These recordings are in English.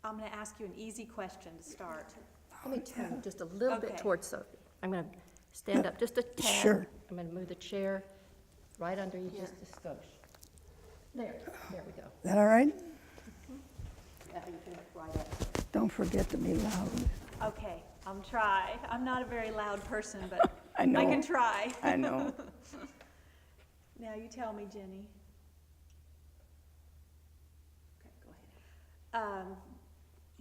I'm going to ask you an easy question to start. Let me turn just a little bit Okay. towards Sophie. I'm going to stand up just a tad. Sure. I'm going to move the chair right under you just a skosh. There we go. Is that all right? Yeah, you can look right up. Don't forget to be loud. Okay, I'm try. I'm not a very loud person, but I know. I can try. I know. Now you tell me, Jenny. Okay, go ahead.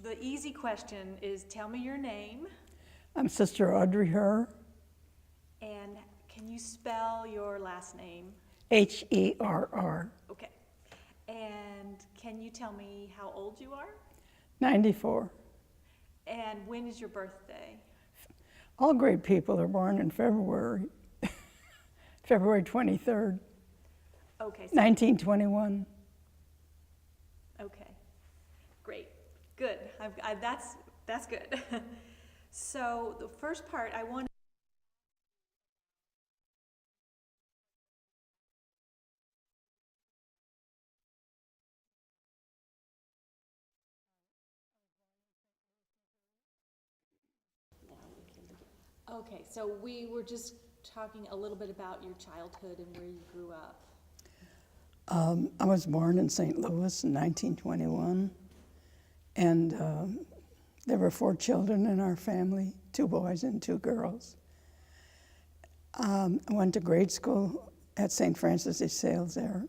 The easy question is, tell me your name, I'm Sister Audrey Herr, and can you spell your last name? Herr, Okay. And can you tell me how old you are? 94. And when is your birthday? All great people are born in February, February 23rd, Okay. 1921. Okay. Great. Good. That's good. So the first part I want. Okay, so we were just talking a little bit about your childhood and where you grew up. I was born in St. Louis in 1921, and there were 4 children in our family, 2 boys and 2 girls. I went to grade school at St. Francis de Sales there,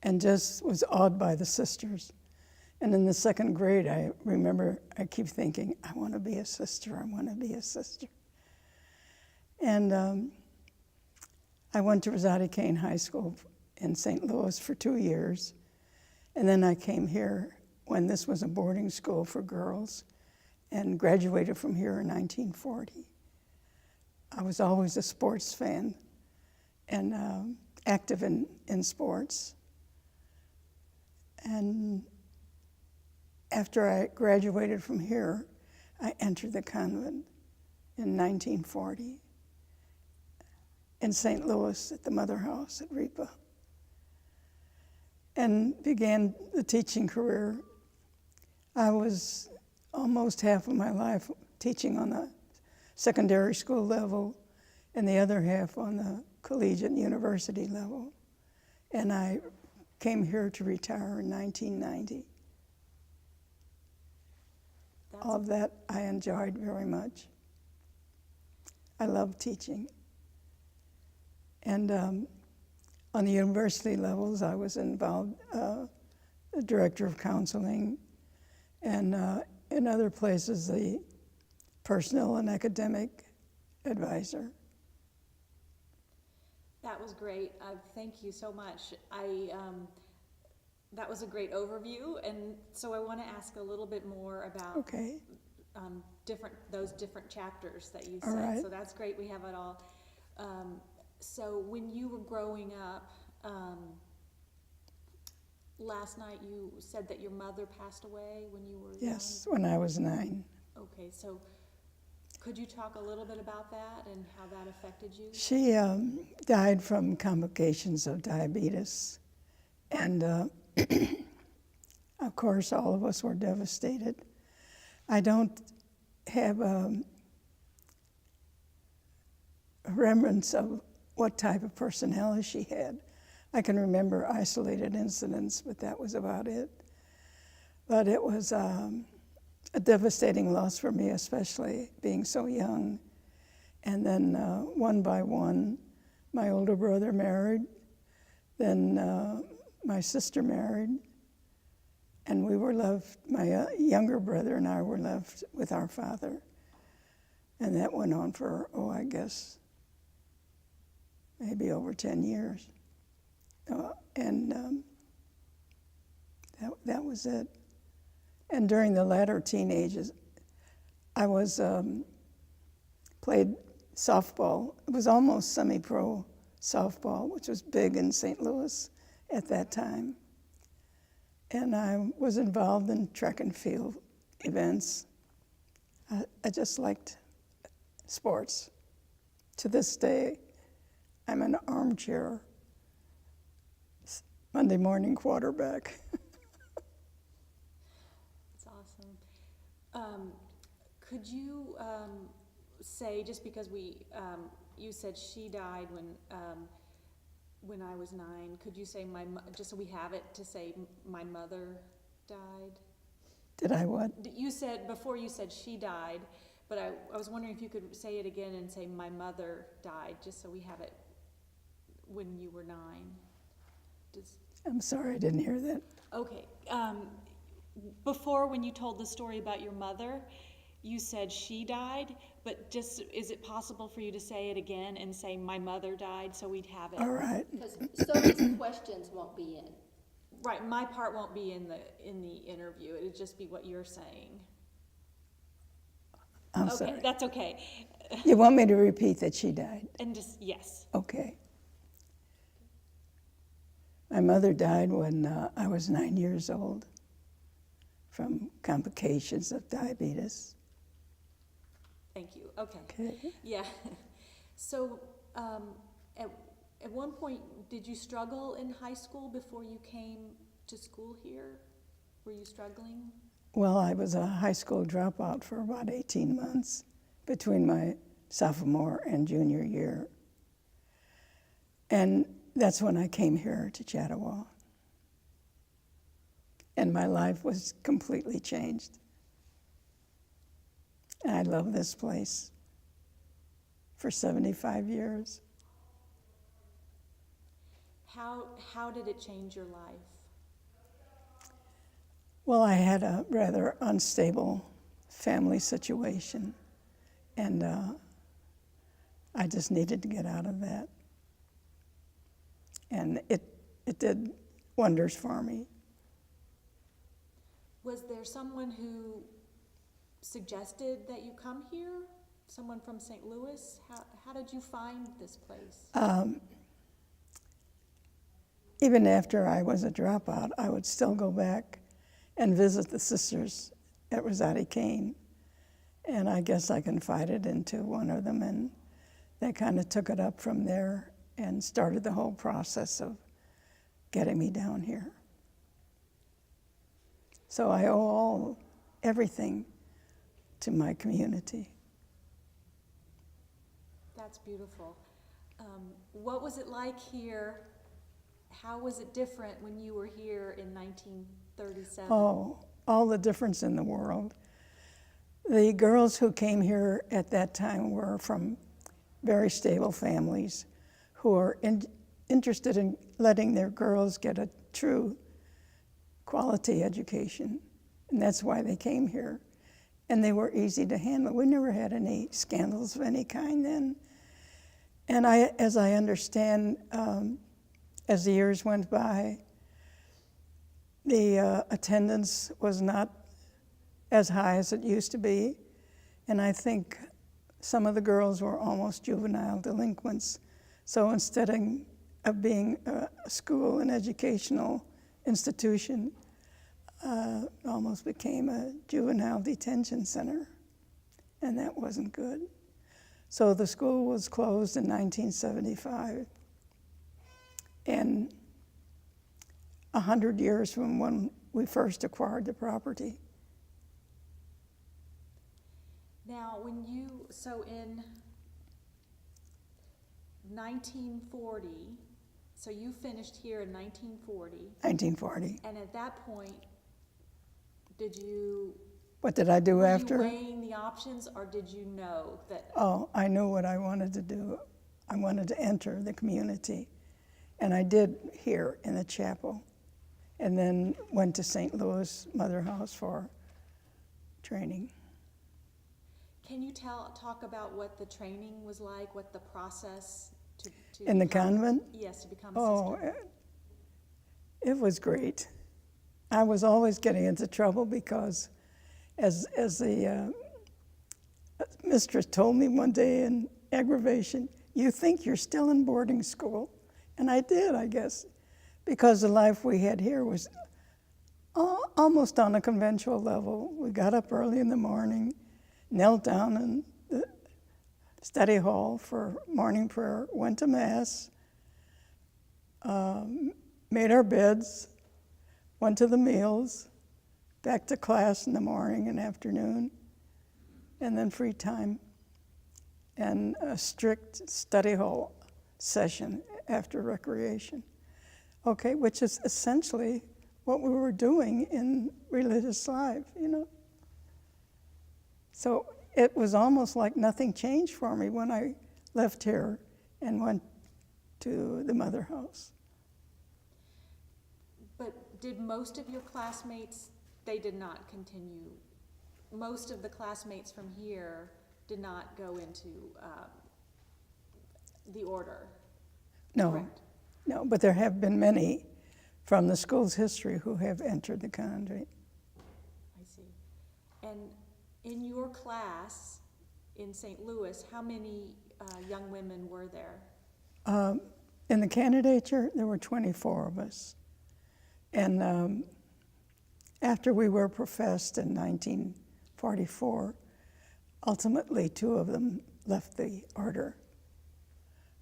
and just was awed by the sisters. And in the 2nd grade, I remember I keep thinking, I want to be a sister, I want to be a sister. And I went to Rosati Kane High School in St. Louis for 2 years. And then I came here when this was a boarding school for girls and graduated from here in 1940. I was always a sports fan and active in sports. And after I graduated from here, I entered the convent in 1940 in St. Louis at the Mother House at Ripa, and began the teaching career. I was almost half of my life teaching on the secondary school level and the other half on the collegiate and university level. And I came here to retire in 1990. All of that I enjoyed very much. I love teaching. And on the university levels, I was involved, the director of counseling, and in other places, the personal and academic advisor. That was great. Thank you so much. That was a great overview, and so I want to ask a little bit more about Okay. those different chapters that you All said. right. So that's great. We have it all. So when you were growing up, last night you said that your mother passed away when you were Yes, when I was 9. young. Okay, so could you talk a little bit about that and how that affected you? She died from complications of diabetes. And of course, all of us were devastated. I don't have a remembrance of what type of personality she had. I can remember isolated incidents, but that was about it. But it was a devastating loss for me, especially being so young. And then one by one, my older brother married, then my sister married, and we were left, my younger brother and I were left with our father. And that went on for, I guess, maybe over 10 years. That was it. And during the latter teenagers, I was played softball. It was almost semi-pro softball, which was big in St. Louis at that time. And I was involved in track and field events. I just liked sports. To this day, I'm an armchair Monday morning quarterback. Could you say, just because you said she died when I was 9, could you say just so we have it, to say my mother died? Did I what? You said, before you said she died, but I was wondering if you could say it again and say my mother died, just so we have it when you were 9. I'm sorry, I didn't hear that. Okay. Before, when you told the story about your mother, you said she died, but just, is it possible for you to say it again and say my mother died, so we'd have it? All right. Because Sophie's questions won't be in. Right, my part won't be in the interview. It'd just be what you're saying. I'm Okay, sorry. that's okay. You want me to repeat that she died? And just, yes. Okay. My mother died when I was 9 years old from complications of diabetes. Thank you. Okay. Okay. Yeah. So, at one point, did you struggle in high school before you came to school here? Were you struggling? Well, I was a high school dropout for about 18 months between my sophomore and junior year. And that's when I came here to Chatawa. And my life was completely changed. And I love this place for 75 years. How did it change your life? Well, I had a rather unstable family situation, and I just needed to get out of that. And it did wonders for me. Was there someone who suggested that you come here? Someone from St. Louis? How did you find this place? Even after I was a dropout, I would still go back and visit the sisters at Rosati Kane. And I guess I confided into one of them, and they kind of took it up from there and started the whole process of getting me down here. So I owe everything to my community. That's beautiful. What was it like here? How was it different when you were here in 1937? Oh, all the difference in the world. The girls who came here at that time were from very stable families who are interested in letting their girls get a true quality education. And that's why they came here. And they were easy to handle. We never had any scandals of any kind then. And as I understand, as the years went by, the attendance was not as high as it used to be. And I think some of the girls were almost juvenile delinquents. So instead of being a school, an educational institution, almost became a juvenile detention center. And that wasn't good. So the school was closed in 1975. And 100 years from when we first acquired the property. Now, so in 1940, so you finished here in 1940. 1940. And at that point, did you... What did I do after? Were you weighing the options, or did you know that... Oh, I knew what I wanted to do. I wanted to enter the community. And I did here in the chapel. And then went to St. Louis Mother House for training. Can you talk about what the training was like, what the process to In the convent? Yes, to become a sister. It was great. I was always getting into trouble because as the mistress told me one day in aggravation, you think you're still in boarding school. And I did, I guess, because the life we had here was almost on a conventual level. We got up early in the morning, knelt down in the study hall for morning prayer, went to Mass, made our beds, went to the meals, back to class in the morning and afternoon, and then free time, and a strict study hall session after recreation. Okay, which is essentially what we were doing in religious life, you know. So it was almost like nothing changed for me when I left here and went to the mother house. But did most of your classmates, they did not continue? Most of the classmates from here did not go into the order, No, correct? no, but there have been many from the school's history who have entered the convent. I see. And in your class in St. Louis, how many young women were there? In the candidature, there were 24 of us. And after we were professed in 1944, ultimately 2 of them left the order.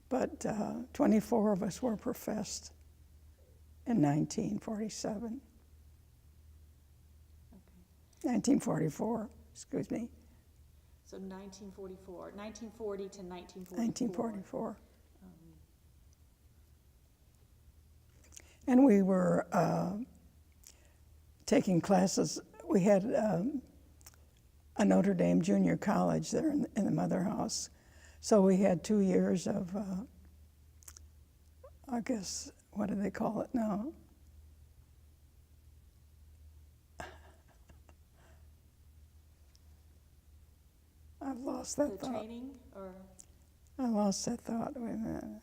But 24 of us were professed in 1947. Okay. 1944, excuse me, So 1940 to 1944. 1944. And we were taking classes. We had a Notre Dame junior college there in the mother house. So we had 2 years of, I guess, what do they call it now? I've lost that The thought. training, or I lost that thought. Wait a minute.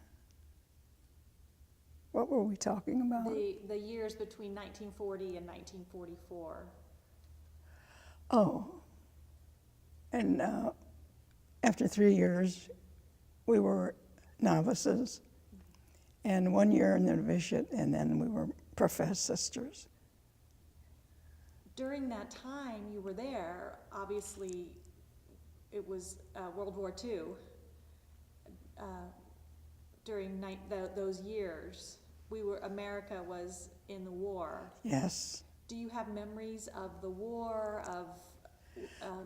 What were we talking about? the years between 1940 and 1944? Oh, and after 3 years, we were novices, and 1 year in the novitiate, and then we were professed sisters. During that time you were there, obviously, it was World War II. During those years, America was in the war. Yes. Do you have memories of the war, of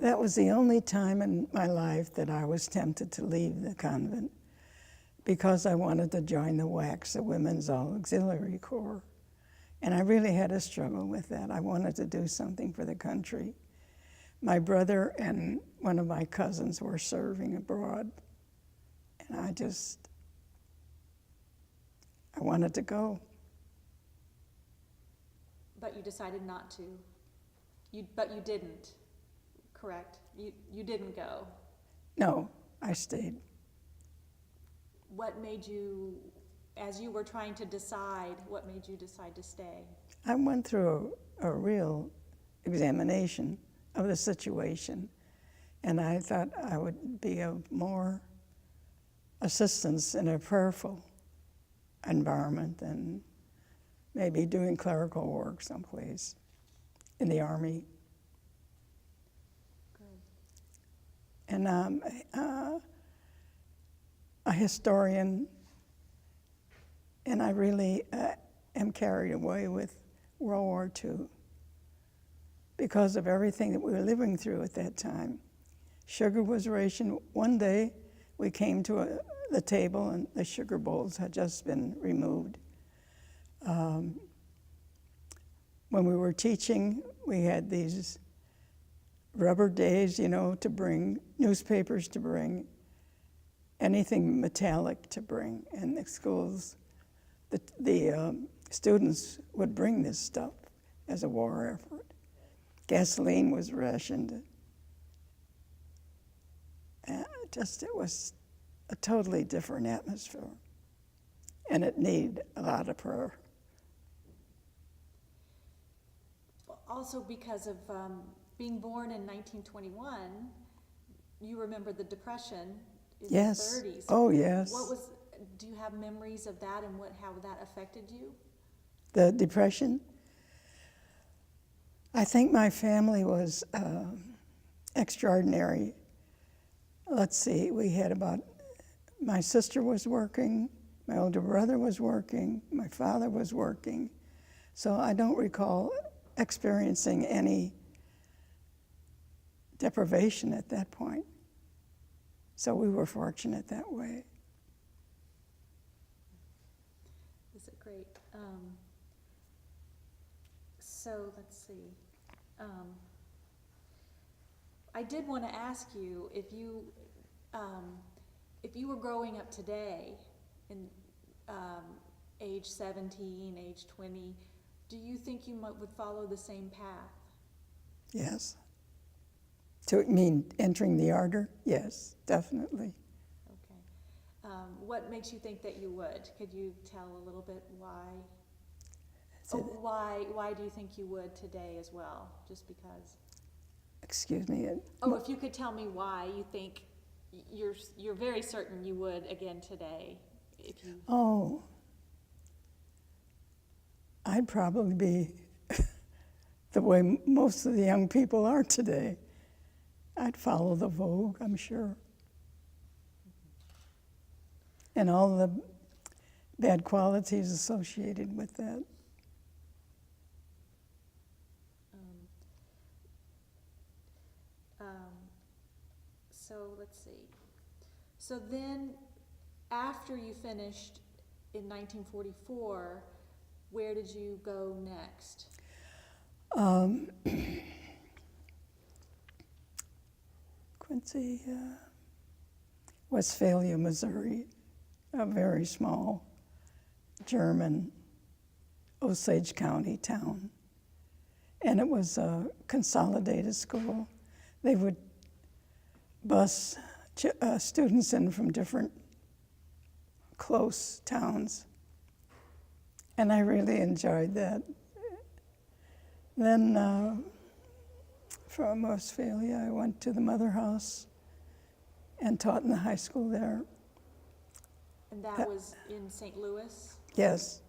That was the only time in my life that I was tempted to leave the convent because I wanted to join the WACS, the Women's Auxiliary Corps. And I really had a struggle with that. I wanted to do something for the country. My brother and one of my cousins were serving abroad, and I wanted to go. But you decided not to. But you didn't, correct? You didn't go. No, I stayed. What made you, as you were trying to decide, what made you decide to stay? I went through a real examination of the situation, and I thought I would be of more assistance in a prayerful environment than maybe doing clerical work someplace in the Army. Good. And I'm a historian, and I really am carried away with World War II because of everything that we were living through at that time. Sugar was rationed. One day we came to the table and the sugar bowls had just been removed. When we were teaching, we had these rubber days, to bring newspapers, to bring anything metallic to bring. And the schools, the students would bring this stuff as a war effort. Gasoline was rationed. It was a totally different atmosphere. And it needed a lot of prayer. Also because of being born in 1921, you remember the Depression in Yes. the 30s. Oh, yes. Do you have memories of that and how that affected you? The Depression? I think my family was extraordinary. Let's see, my sister was working, my older brother was working, my father was working. So I don't recall experiencing any deprivation at that point. So we were fortunate that way. Is it great? So let's see. I did want to ask you if you were growing up today in age 17, age 20, do you think you would follow the same path? Yes. To mean entering the order? Yes, definitely. Okay. What makes you think that you would? Could you tell a little bit why? Why do you think you would today as well? Just because? Excuse me. If you could tell me why you think you're very certain you would again today, if you. Oh, I'd probably be the way most of the young people are today. I'd follow the vogue, I'm sure. And all the bad qualities associated with that. So let's see. So then, after you finished in 1944, where did you go next? Quincy, Westphalia, Missouri, a very small German Osage County town. And it was a consolidated school. They would bus students in from different close towns. And I really enjoyed that. Then from Westphalia, I went to the Mother House and taught in the high school there. And that was in St. Louis? Yes.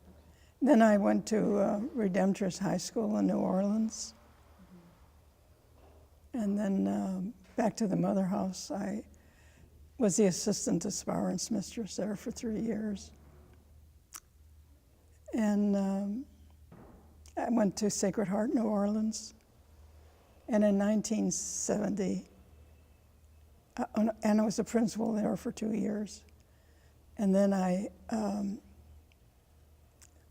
Then I went to Redemptorist High School in New Orleans. And then back to the Mother House. I was the assistant aspirant's mistress there for 3 years. And I went to Sacred Heart, New Orleans. And in 1970, and I was a principal there for 2 years. And then I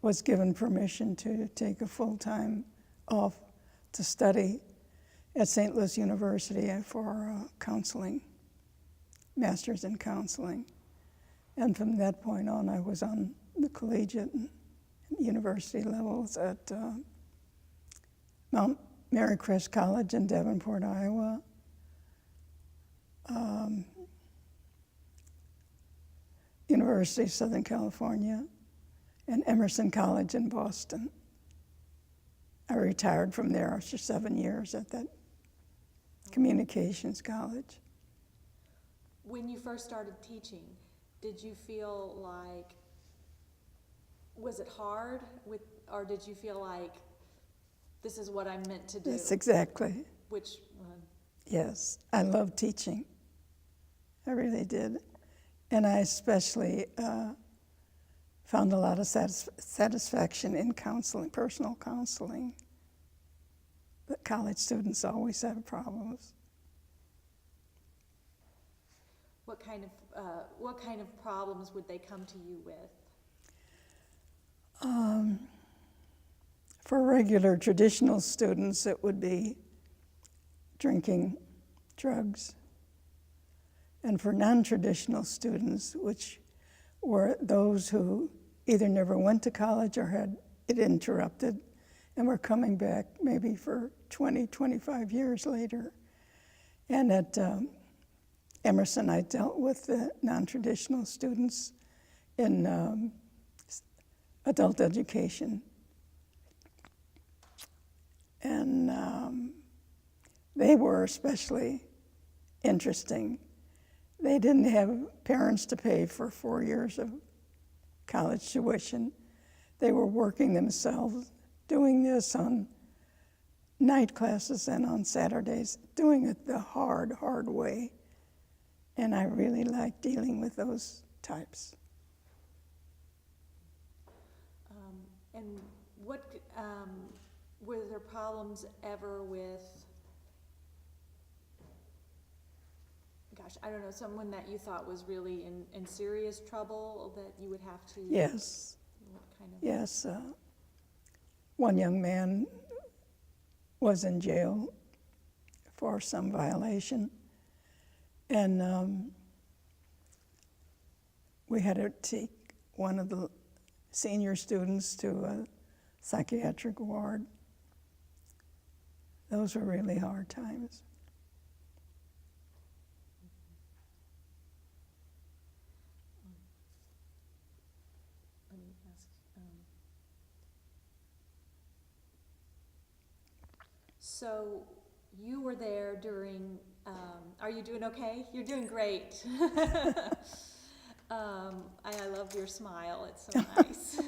was given permission to take a full-time off to study at St. Louis University for counseling, master's in counseling. And from that point on, I was on the collegiate and university levels at Mount Marycrest College in Davenport, Iowa. University of Southern California, and Emerson College in Boston. I retired from there after 7 years at that communications college. When you first started teaching, did you feel like, was it hard or did you feel like this is what I'm meant to do? Yes, exactly. Which one? Yes, I love teaching. I really did. And I especially found a lot of satisfaction in counseling, personal counseling. But college students always have problems. What kind of problems would they come to you with? For regular traditional students, it would be drinking, drugs. And for non-traditional students, which were those who either never went to college or had it interrupted and were coming back maybe for 20, 25 years later. And at Emerson, I dealt with the non-traditional students in adult education. And they were especially interesting. They didn't have parents to pay for 4 years of college tuition. They were working themselves, doing this on night classes and on Saturdays, doing it the hard, hard way. And I really liked dealing with those types. And what were there problems ever with gosh, I don't know, someone that you thought was really in serious trouble that you would have to? Yes, What kind of? yes. One young man was in jail for some violation, and we had to take one of the senior students to a psychiatric ward. Those were really hard times. Let me ask. So you were there during. Are you doing okay? You're doing great. I love your smile. It's so nice.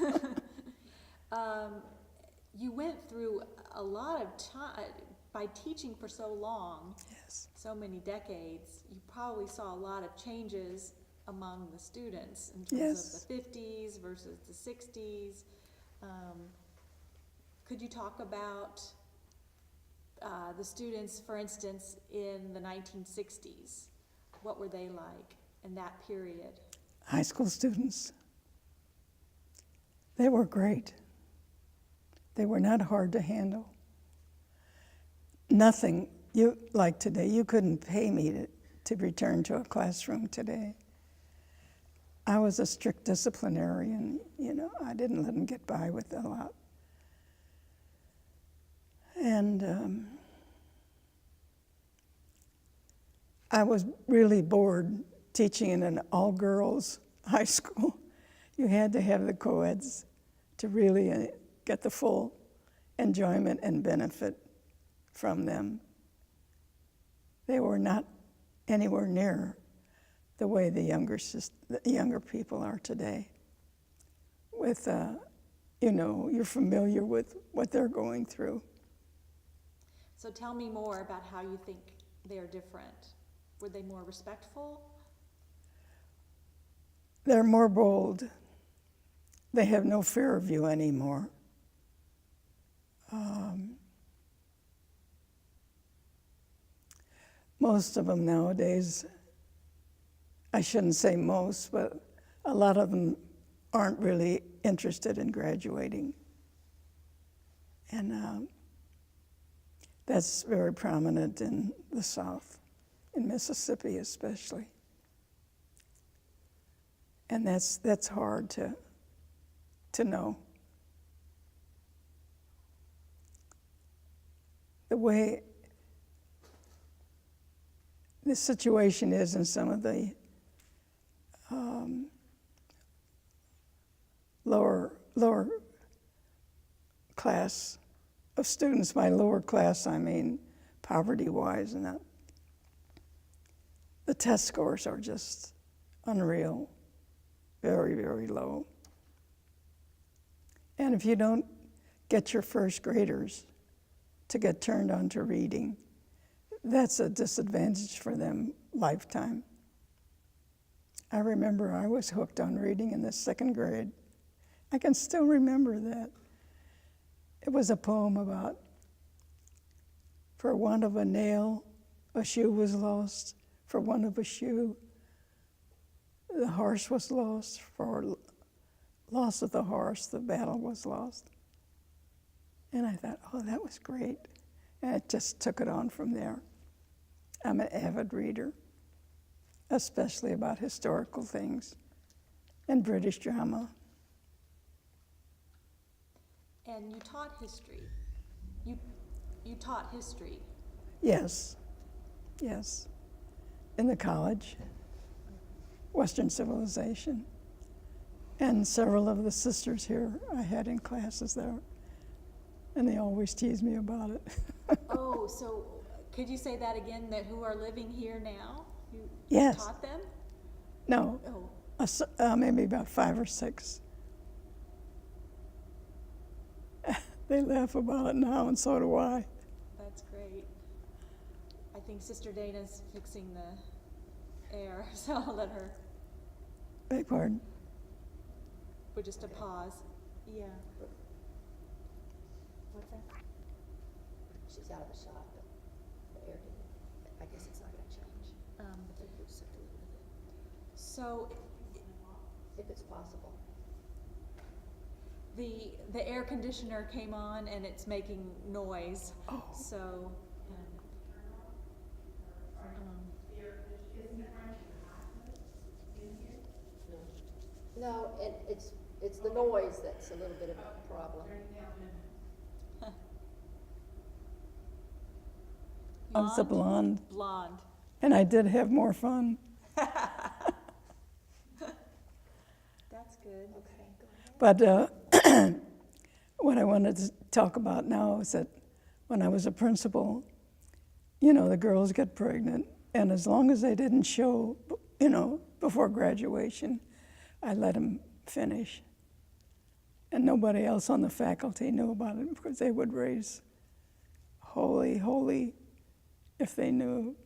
You went through a lot of time by teaching for so long. Yes. So many decades. You probably saw a lot of changes among the students in terms Yes. of the 50s versus the 60s. Could you talk about the students, for instance, in the 1960s? What were they like in that period? High school students, they were great. They were not hard to handle. Nothing, like today, you couldn't pay me to return to a classroom today. I was a strict disciplinarian, I didn't let them get by with a lot. And I was really bored teaching in an all-girls high school. You had to have the co-eds to really get the full enjoyment and benefit from them. They were not anywhere near the way the younger people are today. With, you're familiar with what they're going through. So tell me more about how you think they're different. Were they more respectful? They're more bold. They have no fear of you anymore. Most of them nowadays, I shouldn't say most, but a lot of them aren't really interested in graduating. And that's very prominent in the South, in Mississippi especially. And that's hard to know. The way the situation is in some of the lower class of students. By lower class, I mean poverty-wise, and that the test scores are just unreal, very, very low. And if you don't get your first graders to get turned on to reading, that's a disadvantage for them lifetime. I remember I was hooked on reading in the second grade. I can still remember that. It was a poem about, for want of a nail, a shoe was lost. For want of a shoe, the horse was lost. For loss of the horse, the battle was lost. And I thought, oh, that was great. And I just took it on from there. I'm an avid reader, especially about historical things and British drama. And you taught history. You taught history. Yes, yes. In the college, Western Civilization. And several of the sisters here I had in classes there. And they always tease me about it. Oh, so could you say that again, that who are living here now? You Yes. taught them? No, Oh, maybe about 5 or 6. They laugh about it now, and so do I. that's great. I think Sister Dana's fixing the air, so I'll let her. Beg pardon? We're just a pause. Yeah. What's that? She's out of the shot, but the air didn't, I guess it's not gonna change. So If it's possible. the air conditioner came on and it's making noise, so. No, and it's the noise that's a little bit of a problem. I was a blonde, Blonde. and I did have more fun. That's good. Okay, go ahead. But what I wanted to talk about now is that when I was a principal, you know, the girls get pregnant, and as long as they didn't show, you know, before graduation, I let them finish. And nobody else on the faculty knew about it because they would raise holy if they knew.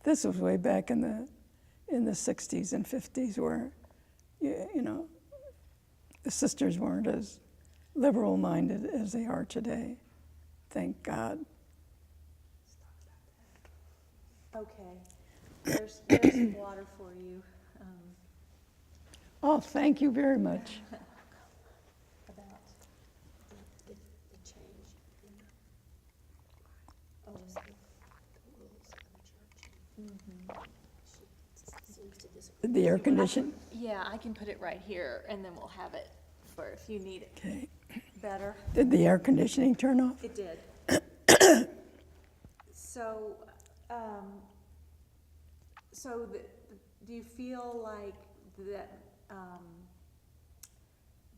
This was way back in the 60s and 50s where, you know, the sisters weren't as liberal-minded as they are today. Thank God. Okay. There's some water for you. Oh, thank you very much. About. The change in just the rules of the church. She seems to disagree. The air condition. Yeah, I can put it right here, and then we'll have it for if you need it Okay. better. Did the air conditioning turn off? It did. So, do you feel like that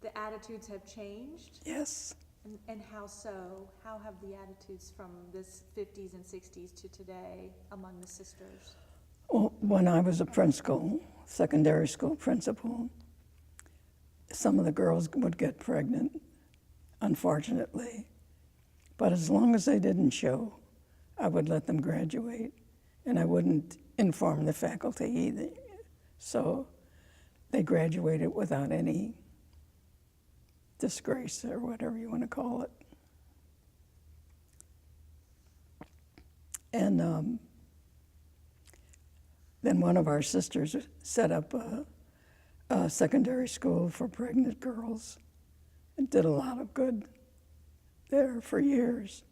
the attitudes have changed? Yes. And how so? How have the attitudes from this 50s and 60s to today among the sisters? Well, when I was a principal, secondary school principal, some of the girls would get pregnant, unfortunately. But as long as they didn't show, I would let them graduate, and I wouldn't inform the faculty either. So they graduated without any disgrace or whatever you want to call it. And then one of our sisters set up a secondary school for pregnant girls and did a lot of good there for years.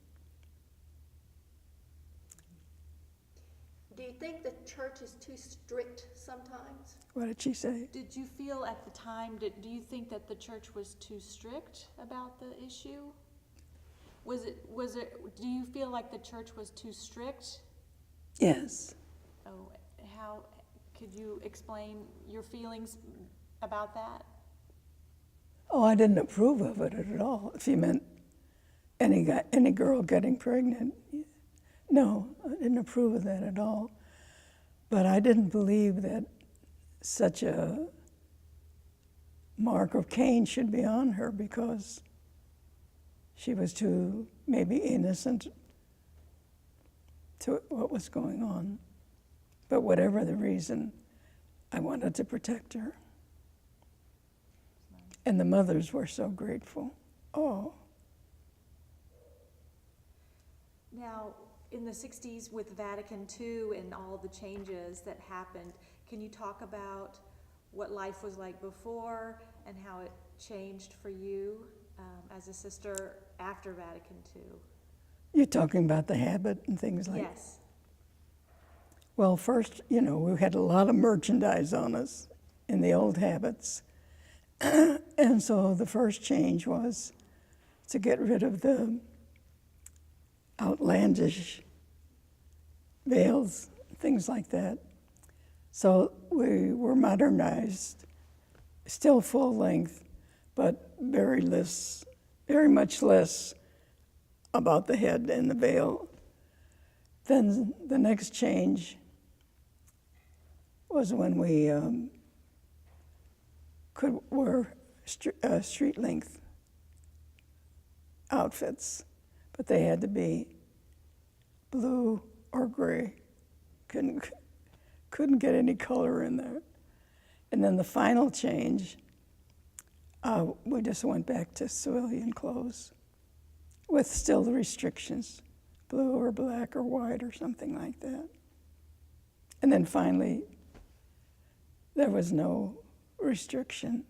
Do you think the church is too strict sometimes? What did she say? Did you feel at the time, do you think that the church was too strict about the issue? Do you feel like the church was too strict? Yes. Oh, how, could you explain your feelings about that? Oh, I didn't approve of it at all. If you meant any girl getting pregnant, no, I didn't approve of that at all. But I didn't believe that such a mark of Cain should be on her because she was too maybe innocent to what was going on. But whatever the reason, I wanted to protect her. And the mothers were so grateful. Oh. Now, in the 60s with Vatican II and all the changes that happened, can you talk about what life was like before and how it changed for you as a sister after Vatican II? You're talking about the habit and things like that? Yes. Well, first, you know, we had a lot of merchandise on us in the old habits. And so the first change was to get rid of the outlandish veils, things like that. So we were modernized, still full length, but very much less about the head and the veil. Then the next change was when we could wear street length outfits, but they had to be blue or gray. Couldn't get any color in there. And then the final change, we just went back to civilian clothes with still the restrictions, blue or black or white or something like that. And then finally, there was no restriction.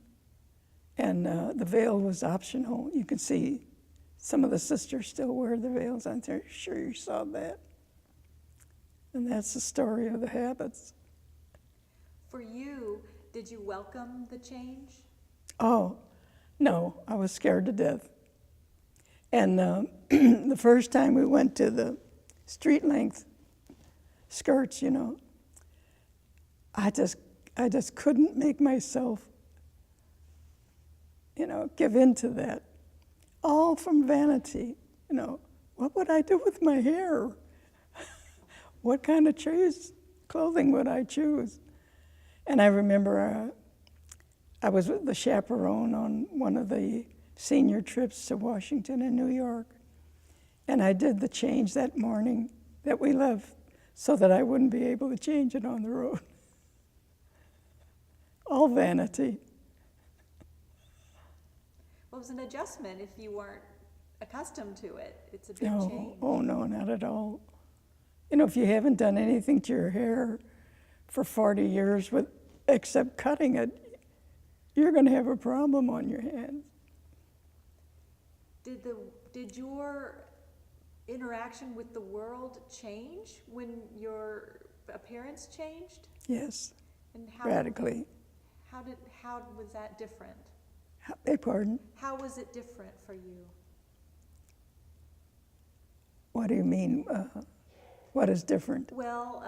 And the veil was optional. You can see some of the sisters still wear the veils. I'm sure you saw that. And that's the story of the habits. For you, did you welcome the change? Oh, no, I was scared to death. And the first time we went to the street length skirts, you know, I just couldn't make myself, you know, give in to that. All from vanity, you know. What would I do with my hair? What kind of clothing would I choose? And I remember I was with the chaperone on one of the senior trips to Washington and New York. And I did the change that morning that we left so that I wouldn't be able to change it on the road. All vanity. Well, it was an adjustment if you weren't accustomed to it. It's a big change. Oh, no, not at all. You know, if you haven't done anything to your hair for 40 years except cutting it, you're going to have a problem on your hands. Did your interaction with the world change when your appearance changed? Yes, And radically. How was that different? Beg pardon? How was it different for you? What do you mean? What is different? Well,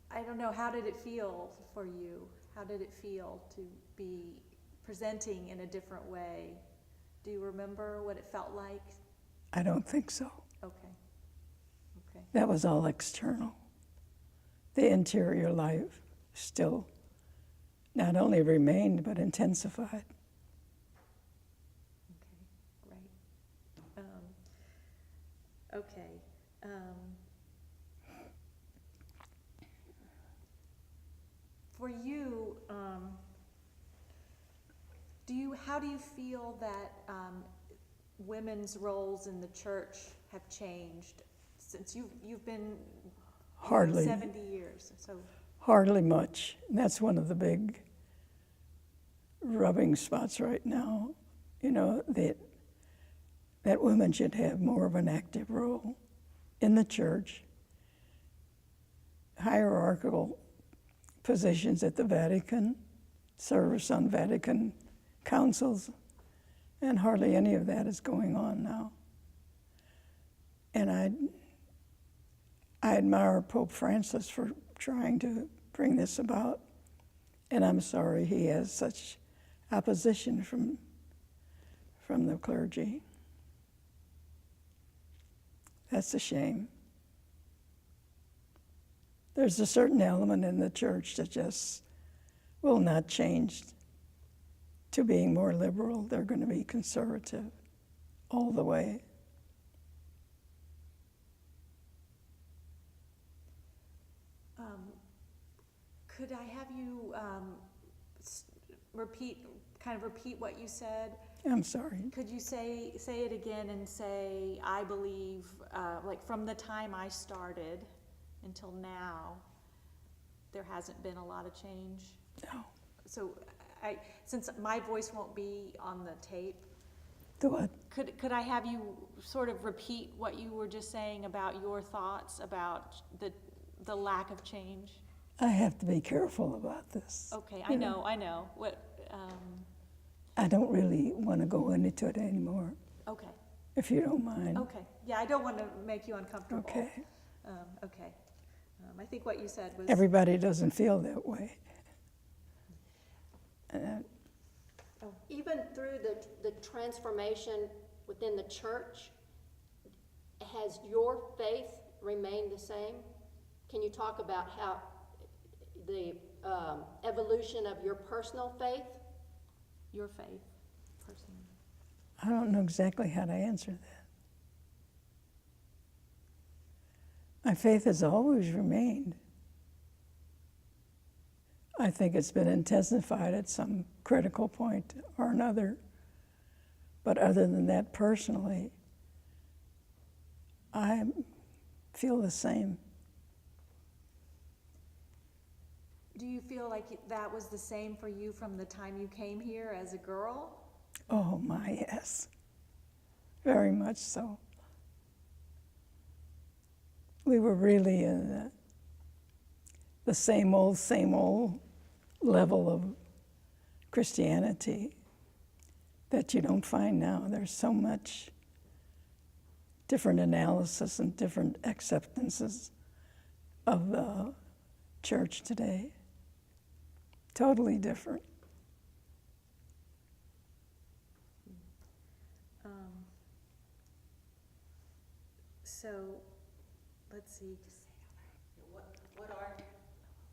I don't know. How did it feel for you? How did it feel to be presenting in a different way? Do you remember what it felt like? I don't think so. Okay. That was all external. The interior life still not only remained but intensified. Okay, great. Okay. For you, how do you feel that women's roles in the church have changed since you've been Hardly. 70 years? So Hardly much. And that's one of the big rubbing spots right now. You know, that women should have more of an active role in the church, hierarchical positions at the Vatican, service on Vatican councils, and hardly any of that is going on now. And I admire Pope Francis for trying to bring this about, and I'm sorry he has such opposition from the clergy. That's a shame. There's a certain element in the church that just will not change to being more liberal. They're going to be conservative all the way. Could I have you repeat what you said? I'm sorry. Could you say it again and say, I believe, like from the time I started until now, there hasn't been a lot of change? No. So since my voice won't be on the tape, The what? could I have you sort of repeat what you were just saying about your thoughts about the lack of change? I have to be careful about this. Okay, I know. What? I don't really want to go into it anymore, Okay. if you don't mind. Okay. Yeah, I don't want to make you uncomfortable. Okay. Okay. I think what you said was. Everybody doesn't feel that way. Even through the transformation within the church, has your faith remained the same? Can you talk about how the evolution of your personal faith? Your faith, personally. I don't know exactly how to answer that. My faith has always remained. I think it's been intensified at some critical point or another. But other than that, personally, I'm feel the same. Do you feel like that was the same for you from the time you came here as a girl? Oh my, yes. Very much so. We were really in the same old level of Christianity that you don't find now. There's so much different analysis and different acceptances of the church today. Totally different. So, let's see.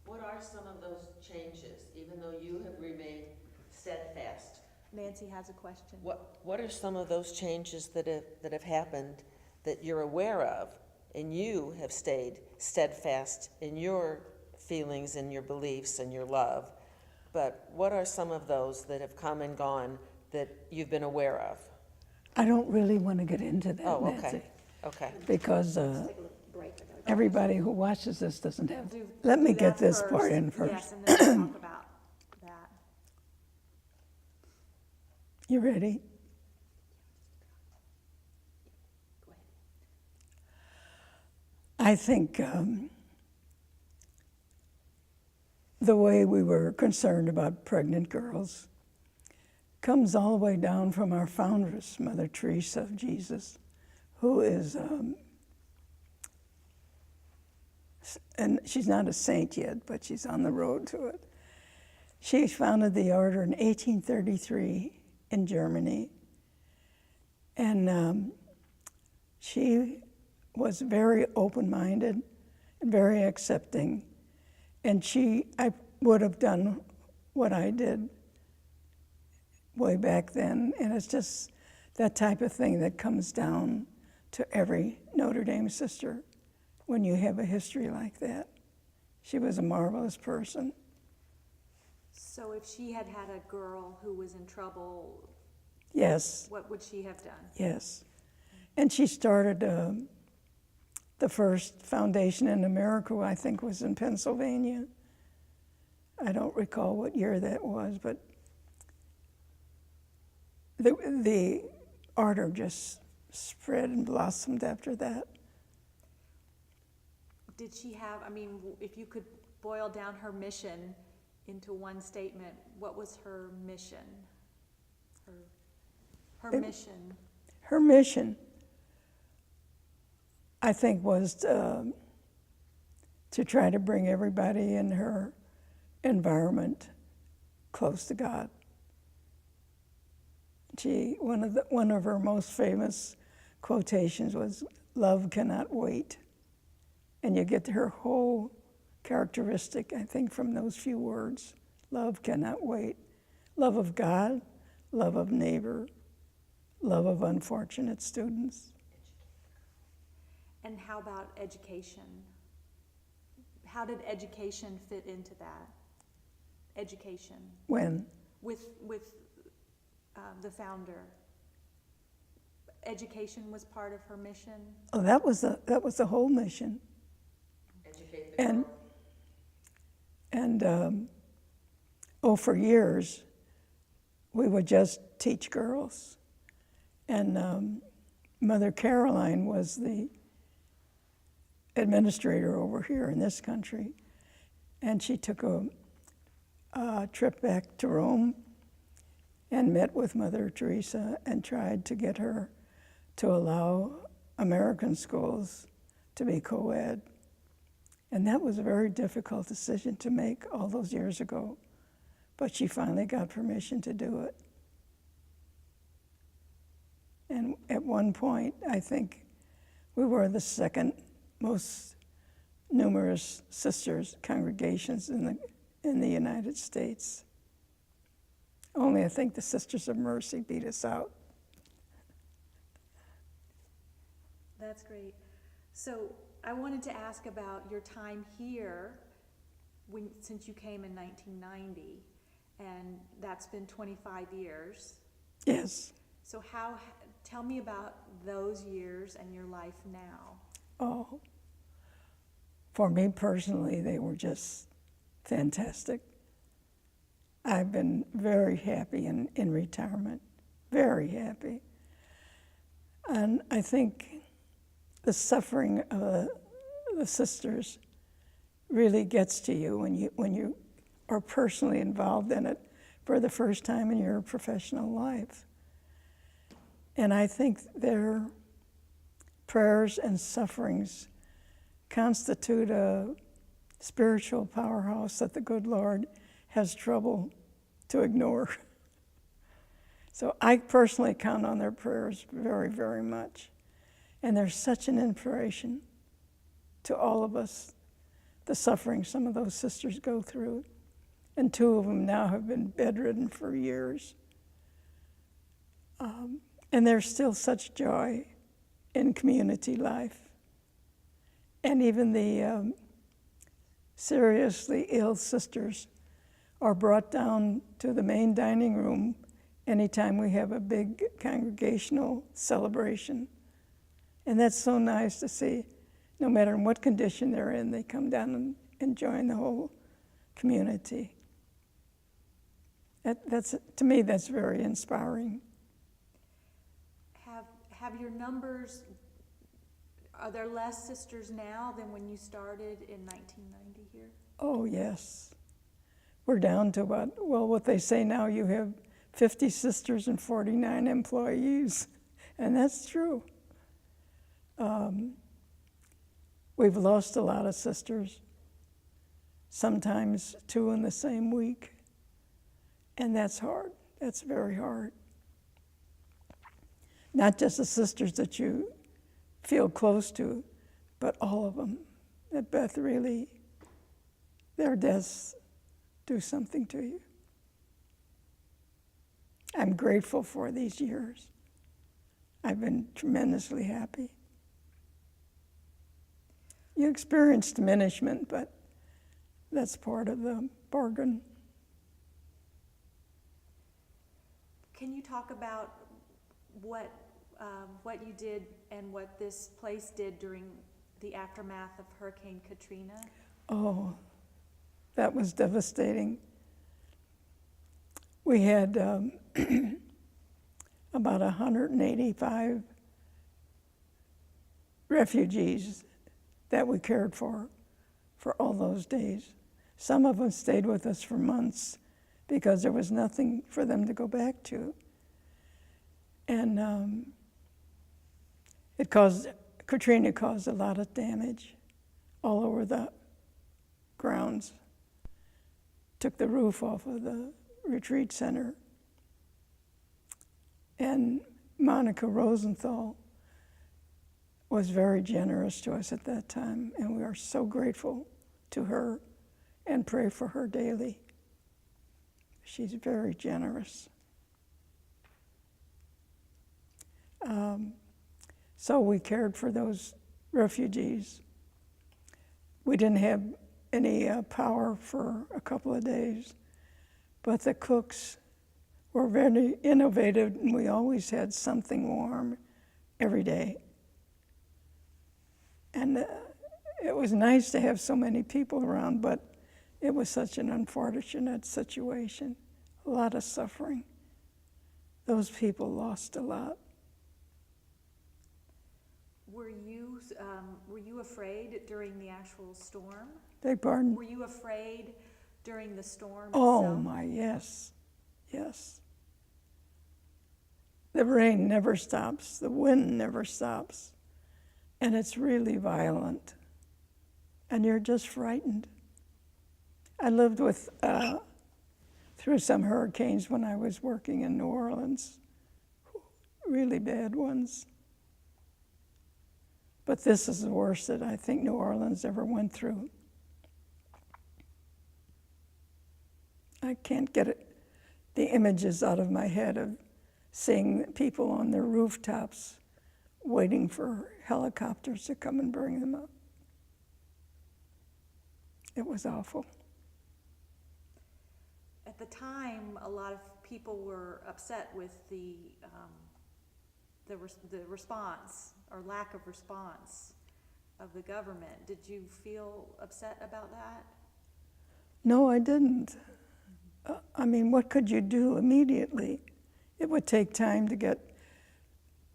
What are some of those changes, even though you have remained steadfast? Nancy has a question. What are some of those changes that have happened that you're aware of, and you have stayed steadfast in your feelings and your beliefs and your love? But what are some of those that have come and gone that you've been aware of? I don't really want to get into that, Oh, Nancy. okay, okay. Because Take a little break. everybody who watches this doesn't have. Do- Let me do get that this part in Yes, first. and then we'll talk about that. You ready? Go ahead. I think the way we were concerned about pregnant girls comes all the way down from our foundress, Mother Teresa of Jesus, who is, and she's not a saint yet, but she's on the road to it. She founded the order in 1833 in Germany, and she was very open-minded and very accepting. And I would have done what I did way back then. And it's just that type of thing that comes down to every Notre Dame sister when you have a history like that. She was a marvelous person. So if she had had a girl who was in trouble, Yes, what would she have done? yes. And she started the first foundation in America, I think, was in Pennsylvania. I don't recall what year that was, but the order just spread and blossomed after that. Did she have, I mean, if you could boil down her mission into one statement, what was her mission? Her mission. Her mission, I think, was to try to bring everybody in her environment close to God. One of her most famous quotations was, "Love cannot wait." And you get her whole characteristic, I think, from those few words. Love cannot wait. Love of God, love of neighbor, love of unfortunate students. And how about education? How did education fit into that? Education When? with the founder. Education was part of her mission. Oh, that was the whole mission. Educate the And girl. for years, we would just teach girls. And Mother Caroline was the administrator over here in this country. And she took a trip back to Rome and met with Mother Teresa and tried to get her to allow American schools to be co-ed. And that was a very difficult decision to make all those years ago. But she finally got permission to do it. And at one point, I think we were the second most numerous sisters congregations in the United States. Only I think the Sisters of Mercy beat us out. That's great. So I wanted to ask about your time here since you came in 1990, and that's been 25 years. Yes. So tell me about those years and your life now. Oh, for me personally, they were just fantastic. I've been very happy in retirement, very happy. And I think the suffering of the sisters really gets to you when you are personally involved in it for the first time in your professional life. And I think their prayers and sufferings constitute a spiritual powerhouse that the good Lord has trouble to ignore. So I personally count on their prayers very, very much. And they're such an inspiration to all of us, the suffering some of those sisters go through. And 2 of them now have been bedridden for years. And there's still such joy in community life. And even the seriously ill sisters are brought down to the main dining room anytime we have a big congregational celebration. And that's so nice to see. No matter in what condition they're in, they come down and join the whole community. To me, that's very inspiring. Have your numbers, are there less sisters now than when you started in 1990 here? Oh, yes. We're down to what they say now, you have 50 sisters and 49 employees. And that's true. We've lost a lot of sisters, sometimes 2 in the same week. And that's hard. That's very hard. Not just the sisters that you feel close to, but all of them. That Beth really, their deaths do something to you. I'm grateful for these years. I've been tremendously happy. You experience diminishment, but that's part of the bargain. Can you talk about what you did and what this place did during the aftermath of Hurricane Katrina? Oh, that was devastating. We had about 185 refugees that we cared for all those days. Some of them stayed with us for months because there was nothing for them to go back to. And Katrina caused a lot of damage all over the grounds. Took the roof off of the retreat center. And Monica Rosenthal was very generous to us at that time, and we are so grateful to her and pray for her daily. She's very generous. So we cared for those refugees. We didn't have any power for a couple of days, but the cooks were very innovative, and we always had something warm every day. And it was nice to have so many people around, but it was such an unfortunate situation, a lot of suffering. Those people lost a lot. Were you afraid during the actual storm? Beg pardon? Were you afraid during the storm Oh itself? my, yes, yes. The rain never stops, the wind never stops, and it's really violent, and you're just frightened. I lived through some hurricanes when I was working in New Orleans, really bad ones. But this is the worst that I think New Orleans ever went through. I can't get the images out of my head of seeing people on their rooftops waiting for helicopters to come and bring them up. It was awful. At the time, a lot of people were upset with the response or lack of response of the government. Did you feel upset about that? No, I didn't. I mean, what could you do immediately? It would take time to get,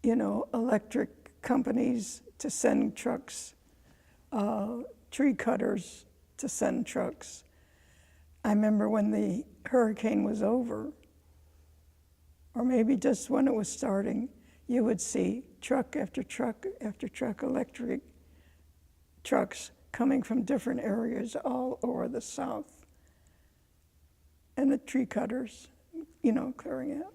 electric companies to send trucks, tree cutters to send trucks. I remember when the hurricane was over, or maybe just when it was starting, you would see truck after truck after truck, electric trucks coming from different areas all over the South. And the tree cutters, clearing it.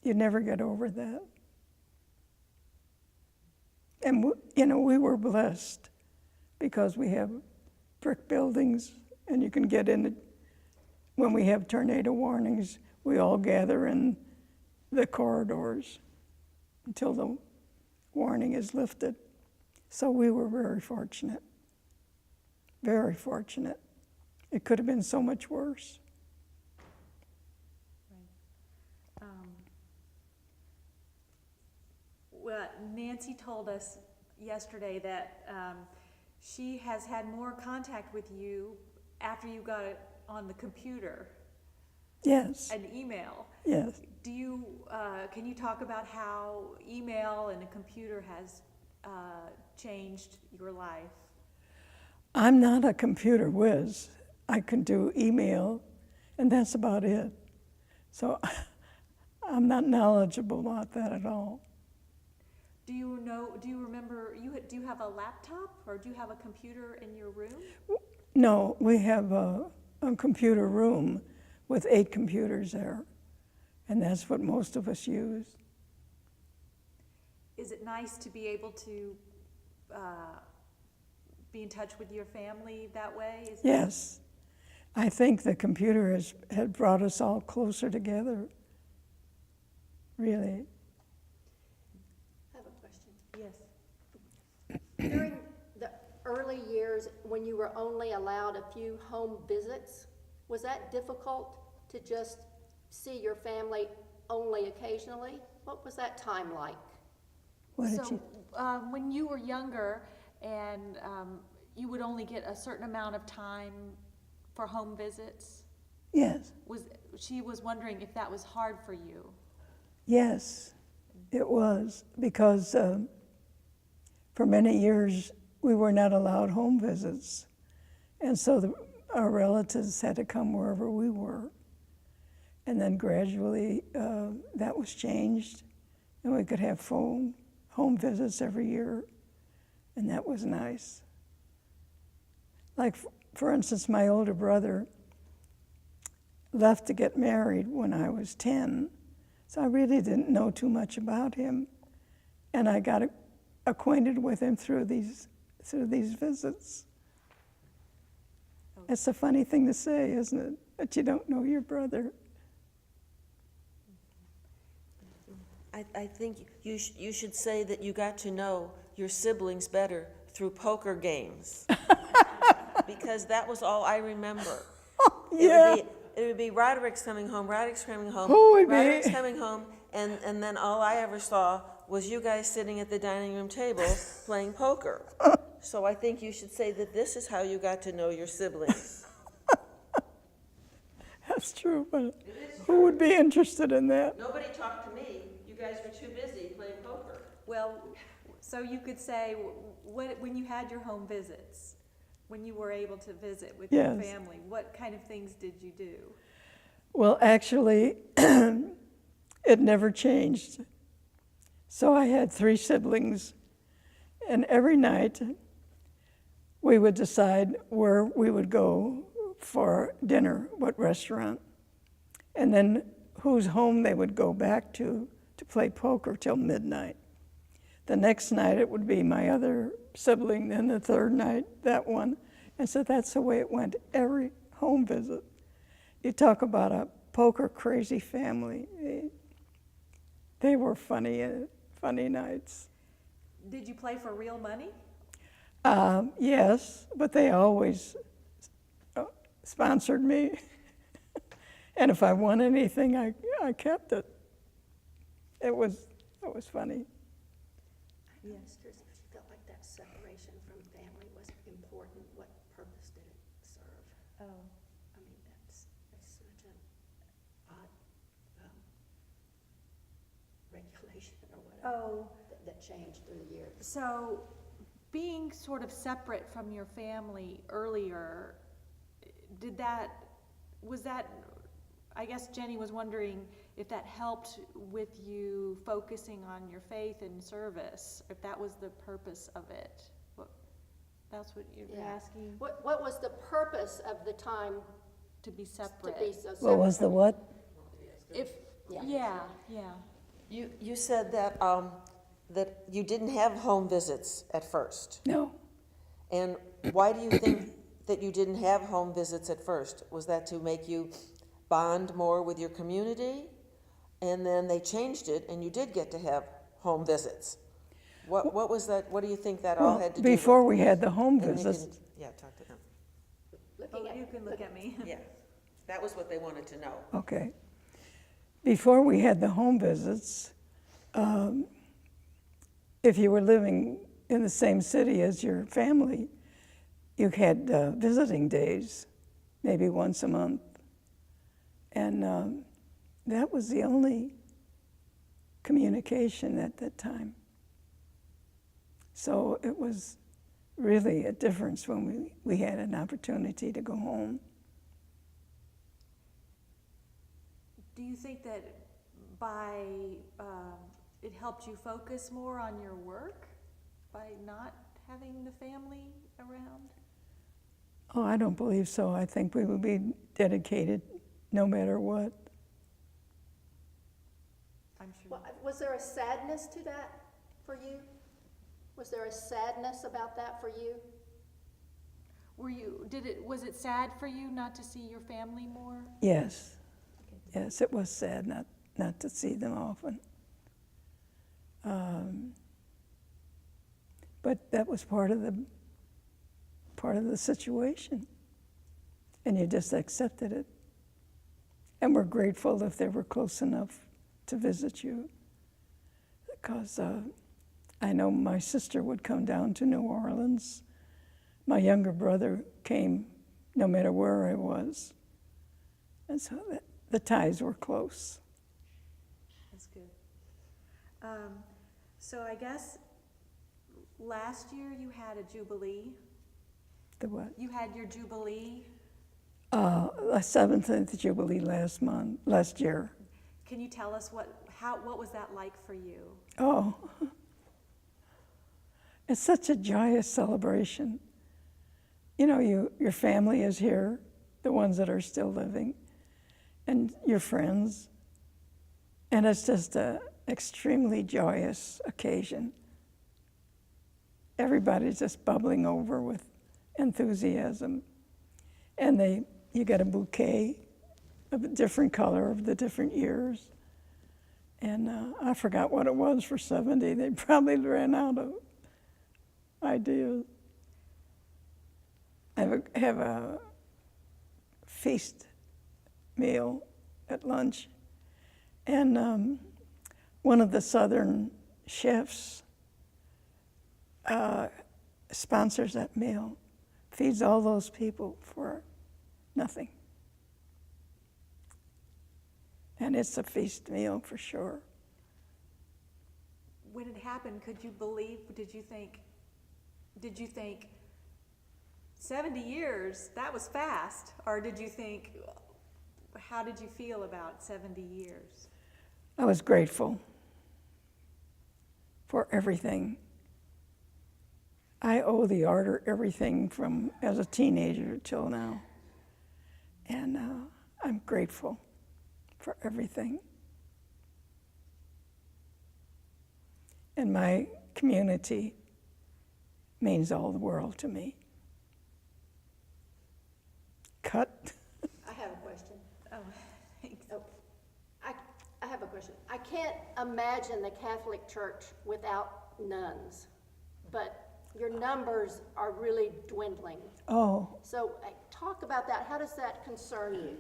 You never get over that. And, we were blessed because we have brick buildings, and you can get in. When we have tornado warnings, we all gather in the corridors until the warning is lifted. So we were very fortunate. Very fortunate. It could have been so much worse. Right. Well, Nancy told us yesterday that she has had more contact with you after you got it on the computer. Yes. An email. Yes. Do you, can you talk about how email and a computer has changed your life? I'm not a computer whiz. I can do email, and that's about it. So I'm not knowledgeable about that at all. Do you remember, do you have a laptop or do you have a computer in your room? No, we have a computer room with 8 computers there, and that's what most of us use. Is it nice to be able to be in touch with your family that way? Yes. I think the computer had brought us all closer together, really. I have a question. Yes. During the early years, when you were only allowed a few home visits, was that difficult to just see your family only occasionally? What was that time like? When you were younger and you would only get a certain amount of time for home visits, Yes. She was wondering if that was hard for you. Yes, it was, because for many years we were not allowed home visits. And so our relatives had to come wherever we were. And then gradually that was changed, and we could have home visits every year, and that was nice. Like, for instance, my older brother left to get married when I was 10, so I really didn't know too much about him, and I got acquainted with him through these visits. It's a funny thing to say, isn't it? That you don't know your brother. I think you should say that you got to know your siblings better through poker games. Because that was all I remember. Yeah. It would be Roderick's coming home, Roderick's coming home, Who would be? Roderick's coming home, and then all I ever saw was you guys sitting at the dining room table playing poker. So I think you should say that this is how you got to know your siblings. That's true, but who would be interested in that? Nobody talked to me. You guys were too busy playing poker. Well, so you could say, when you had your home visits, when you were able to visit with your Yes. family, what kind of things did you do? Well, actually, it never changed. So I had 3 siblings, and every night we would decide where we would go for dinner, what restaurant, and then whose home they would go back to play poker till midnight. The next night it would be my other sibling, then the third night that one. And so that's the way it went every home visit. You talk about a poker crazy family. They were funny nights. Did you play for real money? Yes, but they always sponsored me. And if I won anything, I kept it. It was funny. Yeah. I was curious if she felt like that separation from family was important. What purpose did it serve? Oh, I mean, that's such an odd regulation or whatever oh, that changed through the years. so being sort of separate from your family earlier, was that, I guess Jenny was wondering if that helped with you focusing on your faith and service, if that was the purpose of it. That's what you're Yeah. asking, What was the purpose of the time to be to separate? be so separate? What was the what? If, Yeah. yeah. You said that, that you didn't have home visits at first. No. And why do you think that you didn't have home visits at first? Was that to make you bond more with your community? And then they changed it, and you did get to have home visits. What was that, what do you think that all Well, had to do with? before we had the home And you visits, can- Yeah, talk to them. Looking at- You can look at me. Yeah, that was what they wanted to know. okay. Before we had the home visits, if you were living in the same city as your family, you had visiting days, maybe once a month. And that was the only communication at that time. So it was really a difference when we had an opportunity to go home. Do you think that by, it helped you focus more on your work by not having the family around? Oh, I don't believe so. I think we would be dedicated no matter what. I'm sure. Well, was there a sadness to that for you? Was there a sadness about that for you? Was it sad for you not to see your family more? Yes. Yes, it was sad not to see them often. But that was part of the situation. And you just accepted it. And we're grateful if they were close enough to visit you. Because I know my sister would come down to New Orleans. My younger brother came no matter where I was. And so the ties were close. That's good. So I guess last year you had a jubilee. The what? You had your jubilee. The 7th Jubilee last year. Can you tell us what was that like for you? Oh, it's such a joyous celebration. You know, your family is here, the ones that are still living, and your friends. And it's just an extremely joyous occasion. Everybody's just bubbling over with enthusiasm. And you get a bouquet of a different color of the different years. And I forgot what it was for 70. They probably ran out of ideas. I have a feast meal at lunch. And one of the Southern chefs sponsors that meal, feeds all those people for nothing. And it's a feast meal for sure. When it happened, did you think 70 years, that was fast? Or did you think, how did you feel about 70 years? I was grateful for everything. I owe the order everything from as a teenager till now. And I'm grateful for everything. And my community means all the world to me. Cut. I have a question. Oh, thanks. Oh, I have a question. I can't imagine the Catholic Church without nuns, but your numbers are really dwindling. Oh, So talk about that. How does that concern you?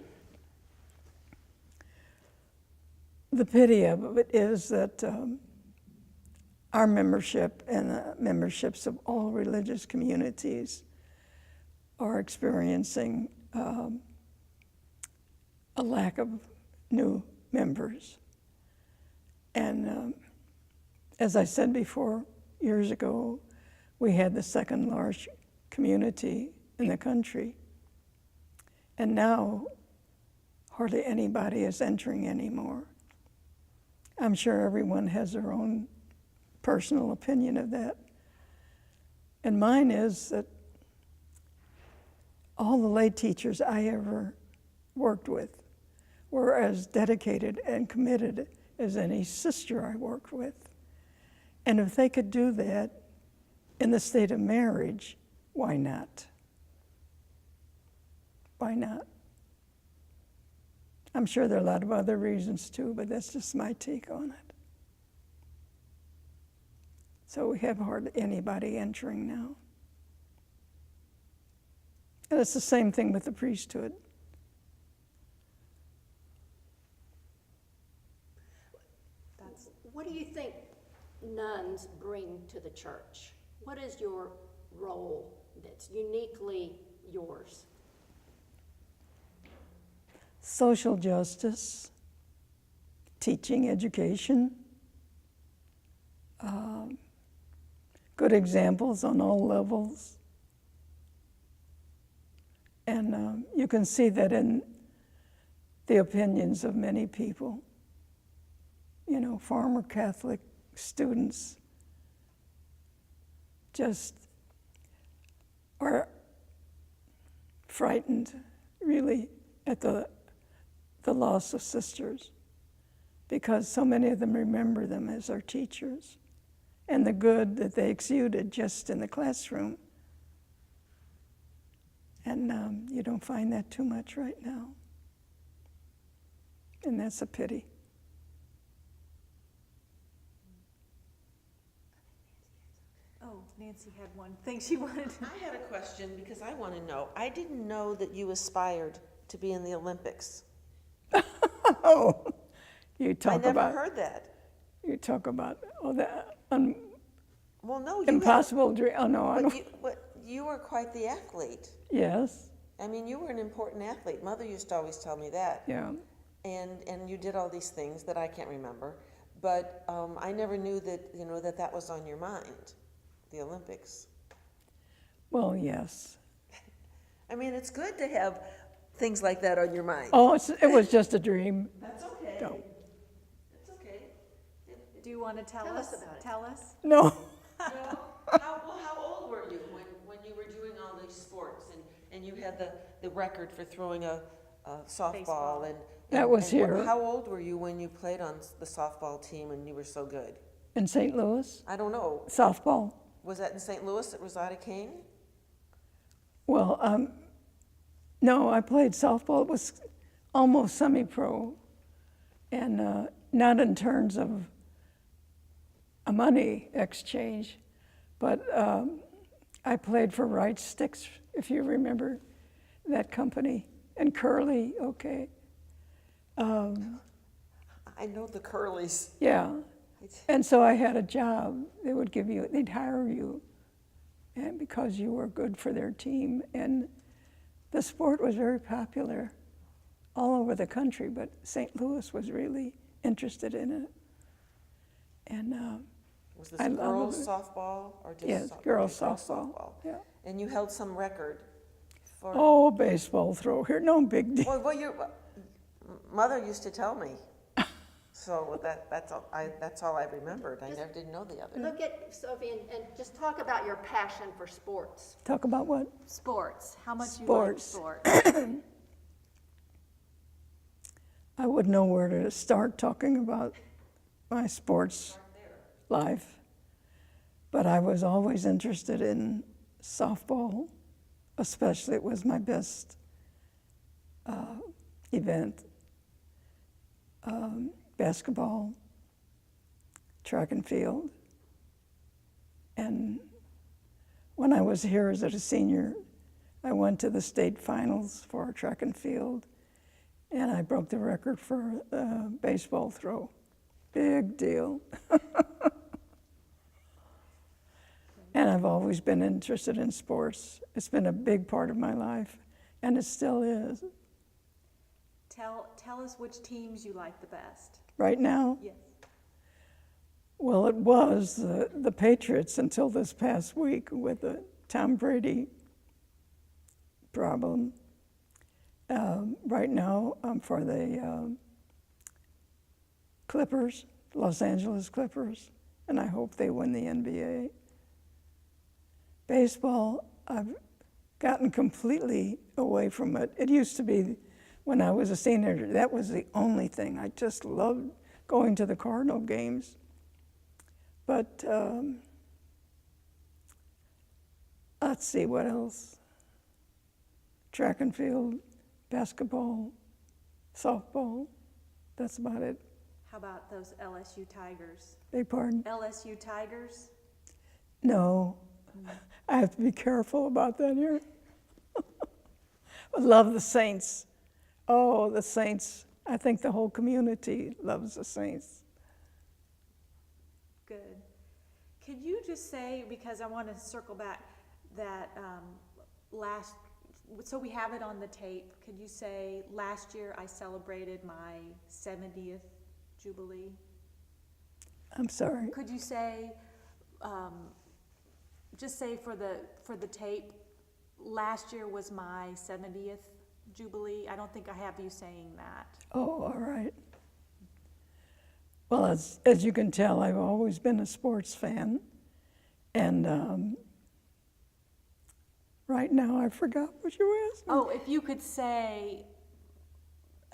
the pity of it is that our membership and the memberships of all religious communities are experiencing a lack of new members. And as I said before, years ago, we had the second large community in the country. And now, hardly anybody is entering anymore. I'm sure everyone has their own personal opinion of that. And mine is that all the lay teachers I ever worked with were as dedicated and committed as any sister I worked with. And if they could do that in the state of marriage, why not? Why not? I'm sure there are a lot of other reasons too, but that's just my take on it. So we have hardly anybody entering now. And it's the same thing with the priesthood. What do you think nuns bring to the church? What is your role that's uniquely yours? Social justice, teaching, education, good examples on all levels. And you can see that in the opinions of many people. You know, former Catholic students just are frightened, really, at the loss of sisters, because so many of them remember them as their teachers and the good that they exuded just in the classroom. And you don't find that too much right now. And that's a pity. Oh, Nancy had one thing she wanted to. I had a question because I want to know. I didn't know that you aspired to be in the Olympics. Oh, you I talk never about heard that. you talk about that Well, no, you impossible dream. Oh no, I don't. But you were quite the athlete. Yes, I mean, you were an important athlete. Mother used to always tell me that. yeah. And you did all these things that I can't remember. But I never knew that, that was on your mind, the Olympics. Well, yes. I mean, it's good to have things like that on your mind. Oh, it was just a dream. That's okay. No. It's okay. Do you want to tell Tell us? us about it. Tell us? No. How old were you when you were doing all these sports and you had the record for throwing a softball Baseball. and That was and here. How old were you when you played on the softball team and you were so good? In St. Louis, I don't know. softball. Was that in St. Louis at Rosada Kane? Well, no, I played softball. It was almost semi-pro, and not in terms of a money exchange, but I played for Right Sticks, if you remember that company, and Curly, okay. I know the Curlies. Yeah, and so I had a job. They'd hire you, and because you were good for their team. And the sport was very popular all over the country, but St. Louis was really interested in it. And Was this I love girls it. softball or just yes, girls softball. Yeah. And you held some record for. Oh, baseball throw here, no big deal. Well, your mother used to tell me. So that's all I remembered. I never did know the other. Look at Sophie and just talk about your passion for sports. Talk about what? Sports. How much you like Sports. sports? I wouldn't know where to start talking about my sports life, but I was always interested in softball, especially. It was my best event. Basketball, track and field. And when I was here as a senior, I went to the state finals for track and field, and I broke the record for baseball throw. Big deal. And I've always been interested in sports. It's been a big part of my life, and it still is. Tell us which teams you like the best. Right now, Yes. well, it was the Patriots until this past week with the Tom Brady problem. Right now, I'm for the Clippers, Los Angeles Clippers, and I hope they win the NBA. Baseball, I've gotten completely away from it. It used to be, when I was a senior, that was the only thing. I just loved going to the Cardinal games. But let's see, what else? Track and field, basketball, softball, that's about it. How about those LSU Tigers? Beg pardon? LSU Tigers? No, I have to be careful about that here. I love the Saints. Oh, the Saints. I think the whole community loves the Saints. Good. Could you just say, because I want to circle back, that so we have it on the tape, could you say, last year I celebrated my 70th Jubilee? I'm sorry. Could you say, just say for the tape, last year was my 70th Jubilee? I don't think I have you saying that. Oh, all right. Well, as you can tell, I've always been a sports fan. And right now, I forgot what you asked me. Oh, if you could say,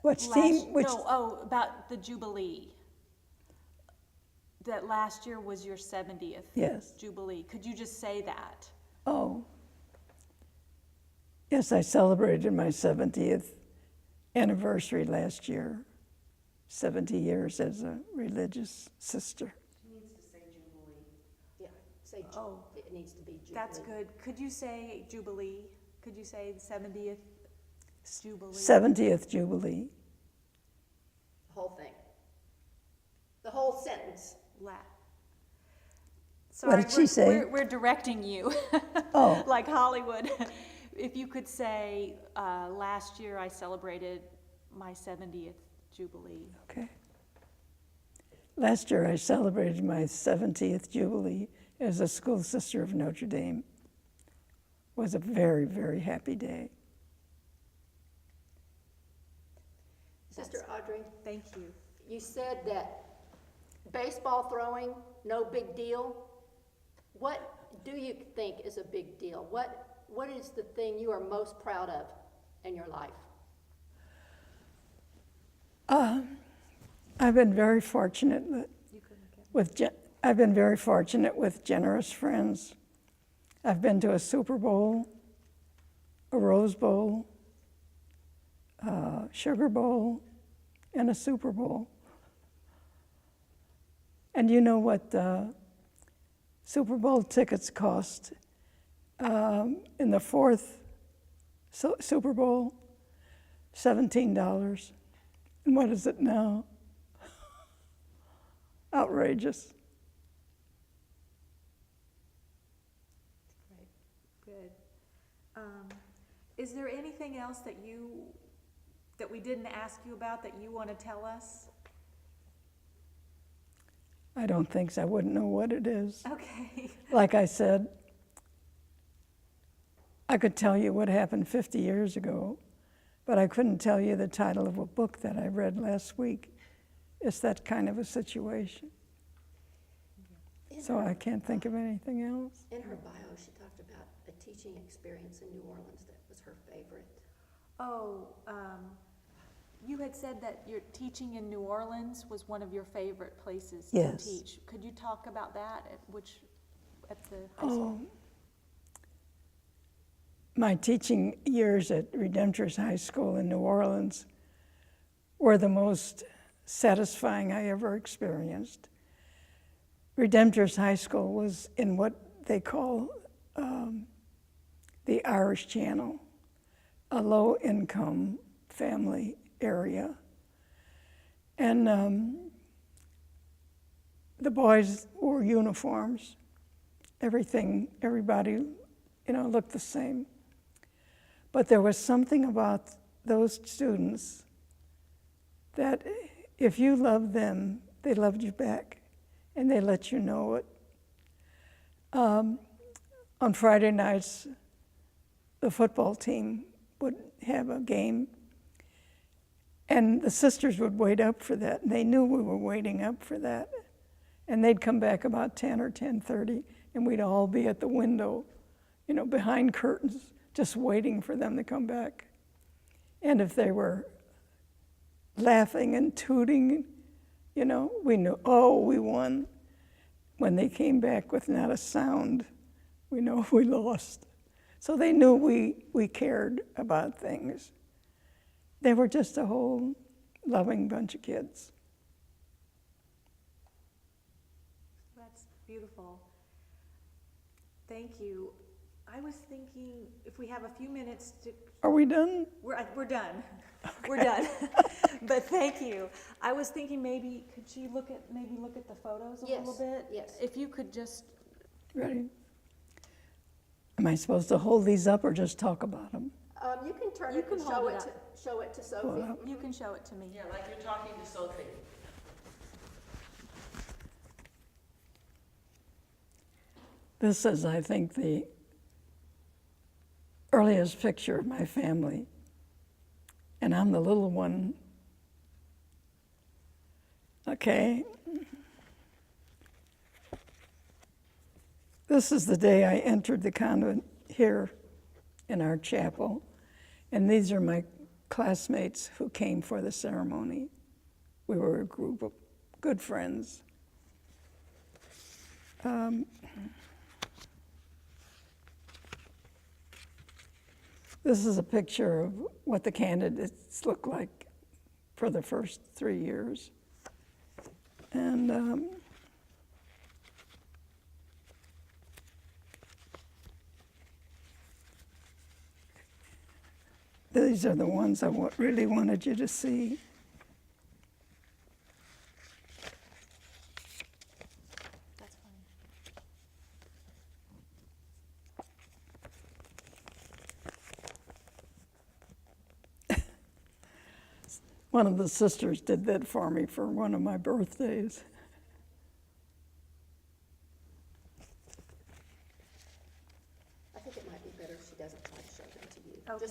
Which team? about the Jubilee. That last year was your 70th Yes. Jubilee. Could you just say that? Oh. Yes, I celebrated my 70th anniversary last year. 70 years as a religious sister. She needs to say Jubilee. Yeah, say, Oh. it needs to be Jubilee. That's good. Could you say Jubilee? Could you say the 70th Jubilee? 70th Jubilee. The whole thing. The whole sentence. Sorry, did she say? We're directing you. Oh. Like Hollywood. If you could say, last year I celebrated my 70th Jubilee. Okay. Last year I celebrated my 70th Jubilee as a school sister of Notre Dame. It was a very, very happy day. Sister Audrey, Thank you. you said that baseball throwing, no big deal. What do you think is a big deal? What is the thing you are most proud of in your life? I've been very fortunate I've been very fortunate with generous friends. I've been to a Super Bowl, a Rose Bowl, a Sugar Bowl, and a Super Bowl. And you know what Super Bowl tickets cost in the fourth Super Bowl? $17. And what is it now? Outrageous. Good. Is there anything else that we didn't ask you about that you want to tell us? I don't think so. I wouldn't know what it is. Okay. Like I said, I could tell you what happened 50 years ago, but I couldn't tell you the title of a book that I read last week. It's that kind of a situation. So I can't think of anything else. In her bio, she talked about a teaching experience in New Orleans that was her favorite. Oh, you had said that your teaching in New Orleans was one of your favorite places Yes. to teach. Could you talk about that at the high school? Oh, my teaching years at Redemptorist High School in New Orleans were the most satisfying I ever experienced. Redemptorist High School was in what they call the Irish Channel, a low-income family area. And the boys wore uniforms, everybody, looked the same. But there was something about those students that if you loved them, they loved you back, and they let you know it. On Friday nights, the football team would have a game, and the sisters would wait up for that. And they knew we were waiting up for that. And they'd come back about 10 or 10:30, and we'd all be at the window, behind curtains, just waiting for them to come back. And if they were laughing and tooting, we knew, oh, we won. When they came back with not a sound, we know we lost. So they knew we cared about things. They were just a whole loving bunch of kids. That's beautiful. Thank you. I was thinking if we have a few minutes to. Are we done? We're done. Okay. We're done. But thank you. I was thinking maybe could she look at the photos a little bit? Yes. If you could just. Ready? Am I supposed to hold these up or just talk about them? You can turn You it can and hold it show it to Sophie. Well, You can show it to me. Yeah, like you're talking to Sophie. This is, I think, the earliest picture of my family. And I'm the little one. Okay. This is the day I entered the convent here in our chapel. And these are my classmates who came for the ceremony. We were a group of good friends. This is a picture of what the candidates looked like for the first 3 years. And these are the ones I really wanted you to see. That's fine. One of the sisters did that for me for one of my birthdays. I think it might be better if she doesn't try to show them to you. Okay.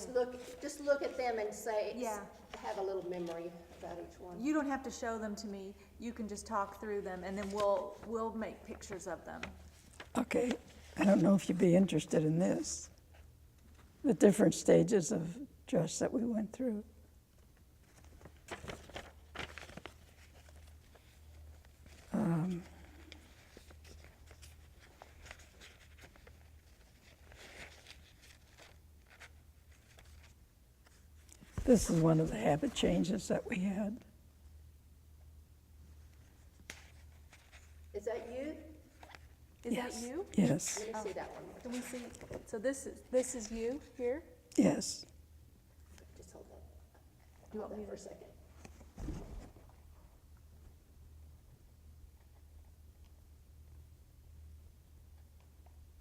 Just look at them and say, Yeah. have a little memory about each one. You don't have to show them to me. You can just talk through them, and then we'll make pictures of them. Okay, I don't know if you'd be interested in this. The different stages of dress that we went through. This is one of the habit changes that we had. Is that you? Is Yes. that you? Yes, Let me see that one. Can we see? So this is you here? yes. Just hold that. You Hold want me that for a to? second.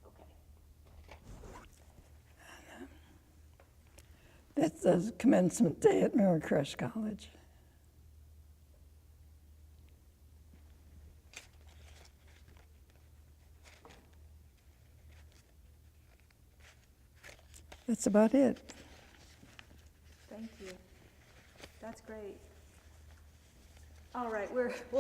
Okay. That's the commencement day at Maricrest College. That's about it. Thank you. That's great. All right, we'll